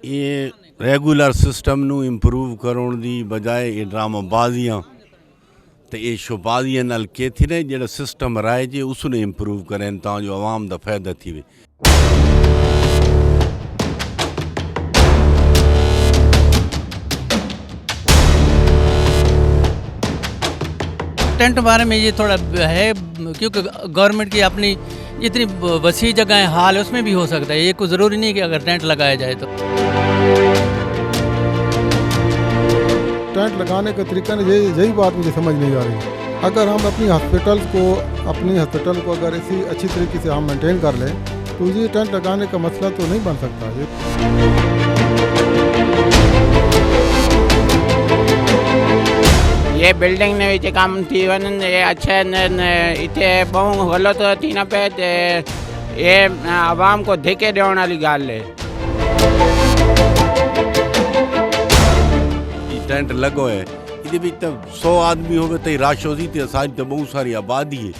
ਇਹ regular system ਨੂੰ improve ਕਰਨ ਦੀ ਬਜਾਏ ਇਹ ਡਰਾਮਾਬਾਜ਼ੀਆਂ ਤੇ ਇਹ ਸ਼ੋਬਾਜ਼ੀਆਂ ਨਾਲ ਕਿਥੇ ਨੇ ਜਿਹੜਾ ਸਿਸਟਮ ਰਾਏ ਜੇ ਉਸ ਨੂੰ ਇੰਪਰੂਵ ਕਰਨ ਤਾਂ ਜੋ ਆਵਾਮ ਦਾ ਫਾਇਦਾ ਥੀਵੇ। टेंट बारे में ये थोड़ा है क्योंकि गवर्नमेंट की अपनी इतनी वसी जगह हाल है, उसमें भी हो सकता है। ये कोई ज़रूरी नहीं कि अगर टेंट लगाया जाए तो। टेंट लगाने का तरीका यही बात मुझे समझ नहीं आ रही। अगर हम अपनी हॉस्पिटल को अगर इसी अच्छी तरीके से हम मेंटेन कर लें तो ये टेंट लगाने का मसला तो नहीं बन सकता। ये बिल्डिंग ने विच काम थी वन ये अच्छे इतने बहु गलत थी न पे ये आवाम को धिके ॾियण वाली ॻाल्हि है। टेंट लगो है ये भी तो 100 आदमी हो तो राश हो तो सारी तो बहुत सारी आबादी है।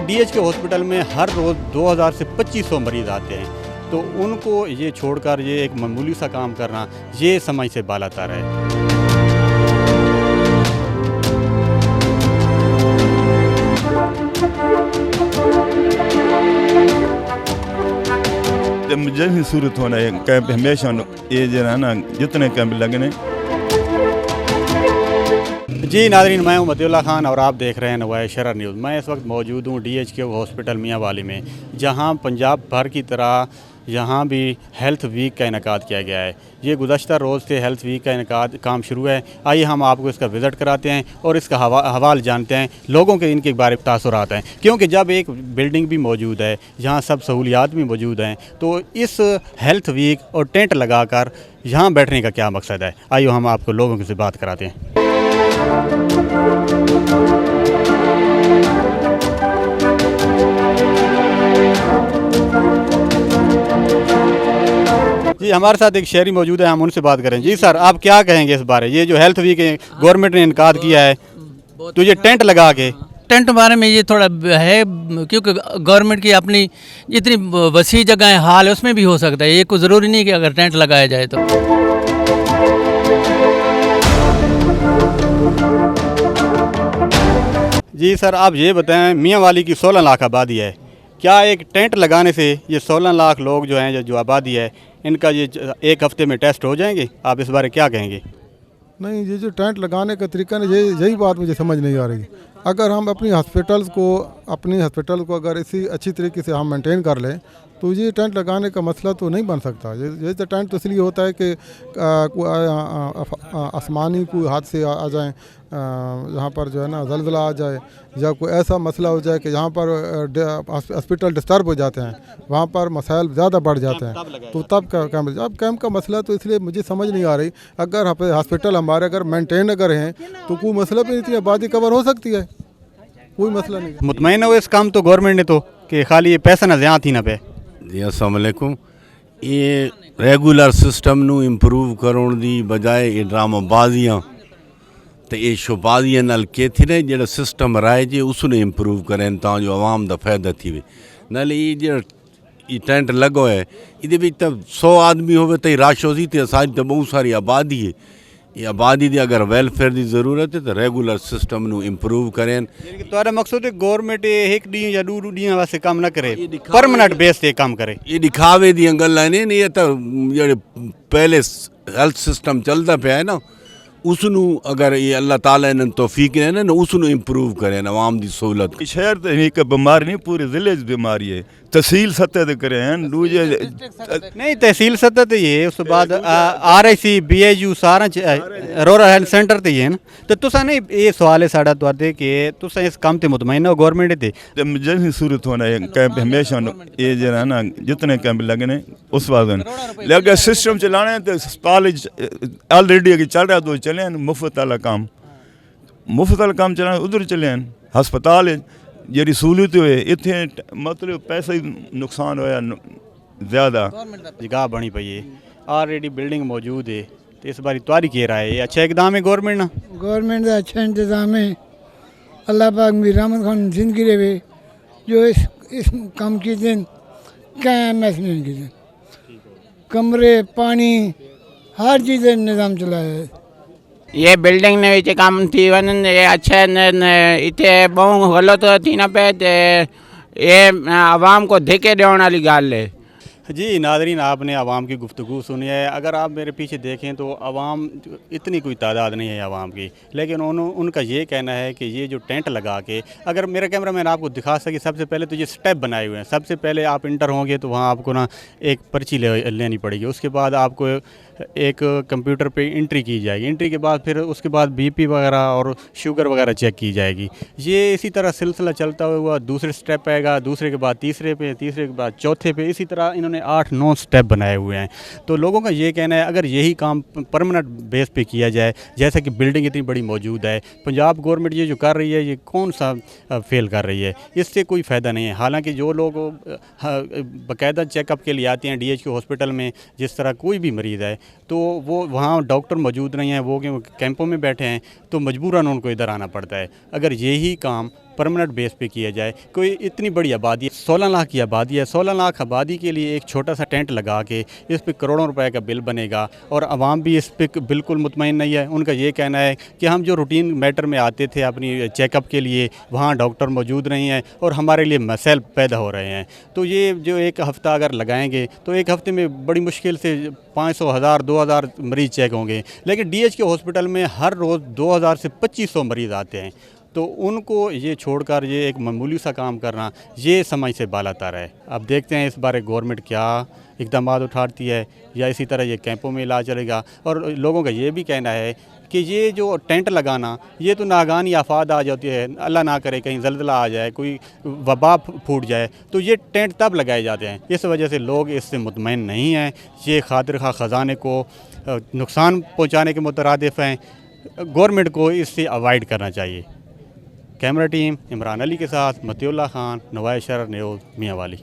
डीएच के हॉस्पिटल में हर रोज़ 2000 से 2500 मरीज़ आते हैं, तो उनको ये छोड़कर ये एक मामूली सा काम करना ये समझ से बालातर है। जैसी सूरत होना है कैंप हमेशा ये जो है ना जितने कैंप लगने। जी नाज़रीन, मैं हूं मतीउल्लाह खान और आप देख रहे हैं नवाए शरर न्यूज़। मैं इस वक्त मौजूद हूं DHK हॉस्पिटल मियाँ वाली में, जहां पंजाब भर की तरह यहाँ भी हेल्थ वीक का इनेकाद किया गया है। ये गुज़श्ता रोज़ से हेल्थ वीक का इनेकाद काम शुरू है। आइए हम आपको इसका विज़िट कराते हैं और इसका हवाल जानते हैं, लोगों के इनके बारे में तासुरात हैं। क्योंकि जब एक बिल्डिंग भी मौजूद है, यहाँ सब सहूलियात भी मौजूद हैं, तो इस हेल्थ वीक और टेंट लगाकर यहाँ बैठने का क्या मकसद है, आइए हम आपको लोगों से बात कराते हैं। जी हमारे साथ एक शहरी मौजूद है, हम उनसे बात करें। जी सर, आप क्या कहेंगे इस बारे, ये जो हेल्थ वीक गवर्नमेंट ने इनकाद किया है तो ये टेंट लगा के टेंट बारे में ये थोड़ा है क्योंकि गवर्नमेंट की अपनी इतनी वसी जगह हाल है, उसमें भी हो सकता है। ये कोई ज़रूरी नहीं कि अगर टेंट लगाया जाए तो। जी सर, आप ये बताएं, मियाँ वाली की 16 लाख आबादी है, क्या एक टेंट लगाने से ये 16 लाख लोग जो हैं जो आबादी है इनका ये एक हफ्ते में टेस्ट हो जाएंगे? आप इस बारे क्या कहेंगे? नहीं, ये जो टेंट लगाने का तरीका यही बात मुझे समझ नहीं आ रही। अगर हम अपनी हॉस्पिटल को अगर इसी अच्छी तरीके से हम मेंटेन कर लें तो ये टेंट लगाने का मसला तो नहीं बन सकता। ये तो टेंट तो इसलिए होता है कि आसमानी कोई हादसे आ जाएं, यहाँ पर जो है ना ज़लज़ला आ जाए या कोई ऐसा मसला हो जाए कि यहाँ पर हॉस्पिटल डिस्टर्ब हो जाते हैं, वहाँ पर मसाइल ज़्यादा बढ़ जाते हैं, तो तब कैंप का मसला तो इसलिए मुझे समझ नहीं आ रही। अगर हॉस्पिटल हमारे अगर मेंटेन अगर हैं तो कोई मसला भी इतनी आबादी कवर हो सकती है, कोई मसला नहीं। मुतमईन हो इस काम तो गवर्नमेंट ने तो कि खाली ये पैसा ना ज़्यादा थी ना पे। जी अस्सलाम वालेकुम। ये रेगुलर सिस्टम ਨੂੰ ਇੰਪਰੂਵ ਕਰਨ ਦੀ ਬਜਾਏ ਇਹ ਡਰਾਮਾਬਾਜ਼ੀਆਂ ਤੇ ਇਹ ਸ਼ੋਬਾਜ਼ੀਆਂ ਨਾਲ ਕਿਥੇ ਨੇ ਜਿਹੜਾ ਸਿਸਟਮ ਰਾਏ ਜੇ ਉਸ ਨੂੰ ਇੰਪਰੂਵ ਕਰਨ ਤਾਂ ਜੋ ਆਵਾਮ ਦਾ ਫਾਇਦਾ ਥੀਵੇ। ਨਾਲੇ ਇਹ ਜਿਹੜਾ ਇਹ ਟੈਂਟ ਲੱਗੋ ਹੈ ਇਹਦੇ ਵਿੱਚ ਤਾਂ 100 ਆਦਮੀ ਹੋਵੇ ਤਾਂ ਰਾਸ਼ ਹੋ ਤੇ ਸਾਰੀ ਤਾਂ ਬਹੁਤ ਸਾਰੀ ਆਬਾਦੀ ਹੈ। ये आबादी की अगर वेलफेयर की जरूरत है तो रेगुलर सिस्टम ਨੂੰ इंप्रूव करें। तुम्हारा मकसद है गवर्नमेंट एक डी या दो डी वास्ते काम ना करे, परमानेंट बेस पे काम करे। ये दिखावे दी गल्लां ने, ये तो जो पहले हेल्थ सिस्टम चलता पाया है ना उसनू अगर ये अल्लाह ताला ने तौफीक ने ना उसनू इंप्रूव करें आवाम की सहूलत। शहर तो एक बीमारी नहीं, पूरे जिले बीमारी है। तहसील सतह ते करे हैं दूजे नहीं, तहसील सतह ते ये उस बाद RIC BHU सारा रूरल हेल्थ सेंटर ते है ना। तो तुसा नहीं ये सवाल है साड़ा तुहाडे कि तुसा इस काम ते मुतमईन हो गवर्नमेंट ते? जैसी सूरत होना है कैंप हमेशा ये जो है ना जितने कैंप लगने उस बात लगे सिस्टम चलाने तो अस्पताल ऑलरेडी चल रहा तो चले मुफ्त वाला काम चलाने उधर चले हस्पताल जी सहूलत हुए इतने मतलब पैसा ही नुकसान होया ज़्यादा। जगह बनी पई है, ऑलरेडी बिल्डिंग मौजूद है, तो इस बारी तुम्हारी क्या राय है? अच्छा इकदाम है गवर्नमेंट ना? गवर्नमेंट का अच्छा इंतज़ाम है। अल्लाह पाक मीर रहमत खान जिंदगी रहे जो इस काम की दिन क्या मैस नहीं की कमरे पानी हर चीज़ निज़ाम चलाया है ये बिल्डिंग ने विच कम थी वञनि ये अच्छा इतने बहु गलत थी न पे ते ये आवाम को धिके ॾियण वाली ॻाल्हि है। जी नादरीन, आपने आवाम की गुफ्तगू सुनी है। अगर आप मेरे पीछे देखें तो आवाम इतनी कोई तादाद नहीं है आवाम की, लेकिन उनका ये कहना है कि ये जो टेंट लगा के, अगर मेरा कैमरा मैन आपको दिखा सके, सबसे पहले तो ये स्टेप बनाए हुए हैं। सबसे पहले आप इंटर होंगे तो वहाँ आपको ना एक पर्ची लेनी पड़ेगी, उसके बाद आपको एक कंप्यूटर पे एंट्री की जाएगी, एंट्री के बाद फिर उसके बाद बीपी वगैरह और शुगर वगैरह चेक की जाएगी। ये इसी तरह सिलसिला चलता हुआ दूसरे स्टेप आएगा, दूसरे के बाद तीसरे पे, तीसरे के बाद चौथे पे, इसी तरह इन्होंने 8-9 स्टेप बनाए हुए हैं। तो लोगों का ये कहना है अगर यही काम परमानेंट बेस पे किया जाए, जैसे कि बिल्डिंग इतनी बड़ी मौजूद है, पंजाब गवर्नमेंट ये जो कर रही है ये कौन सा फेल कर रही है, इससे कोई फ़ायदा नहीं है। हालांकि जो लोग बाकायदा चेकअप के लिए आते हैं DHQ हॉस्पिटल में, जिस तरह कोई भी मरीज़ है, तो वो वहाँ डॉक्टर मौजूद नहीं है, वो कैंपों में बैठे हैं, तो मजबूरन उनको इधर आना पड़ता है। अगर यही काम परमानेंट बेस पे किया जाए, कोई इतनी बड़ी आबादी 16 लाख की आबादी है, 16 लाख आबादी के लिए एक छोटा सा टेंट लगा के इस पे करोड़ों रुपए का बिल बनेगा और आवाम भी इस पे बिल्कुल मुतमईन नहीं है। उनका ये कहना है कि हम जो रूटीन मैटर में आते थे अपनी चेकअप के लिए, वहाँ डॉक्टर मौजूद नहीं है और हमारे लिए मसैल पैदा हो रहे हैं। तो ये जो एक हफ़्ता अगर लगाएंगे तो एक हफ़्ते में बड़ी मुश्किल से 500, 1000, 2000 मरीज़ चेक होंगे, लेकिन DHQ हॉस्पिटल में हर रोज़ 2000 से 2500 मरीज़ आते हैं। तो उनको ये छोड़कर ये एक मामूली सा काम करना, ये समझ से बालातर है। अब देखते हैं इस बारे गवर्नमेंट क्या इकदाम उठाती है, या इसी तरह ये कैंपों में इलाज चलेगा। और लोगों का ये भी कहना है कि ये जो टेंट लगाना, ये तो नागानी आफात आ जाती है, अल्लाह ना करे कहीं ज़ल्ज़ला आ जाए, कोई वबा फूट जाए, तो ये टेंट तब लगाए जाते हैं। इस वजह से लोग इससे मुतमईन नहीं हैं, ये खातिर खा ख़जाने को नुकसान पहुँचाने के मुतरादिफ़ हैं। गवर्नमेंट को इससे अवॉइड करना चाहिए। कैमरा टीम इमरान अली के साथ मतीउल्लाह खान, नवाए शहर न्यूज़, मियाँवाली।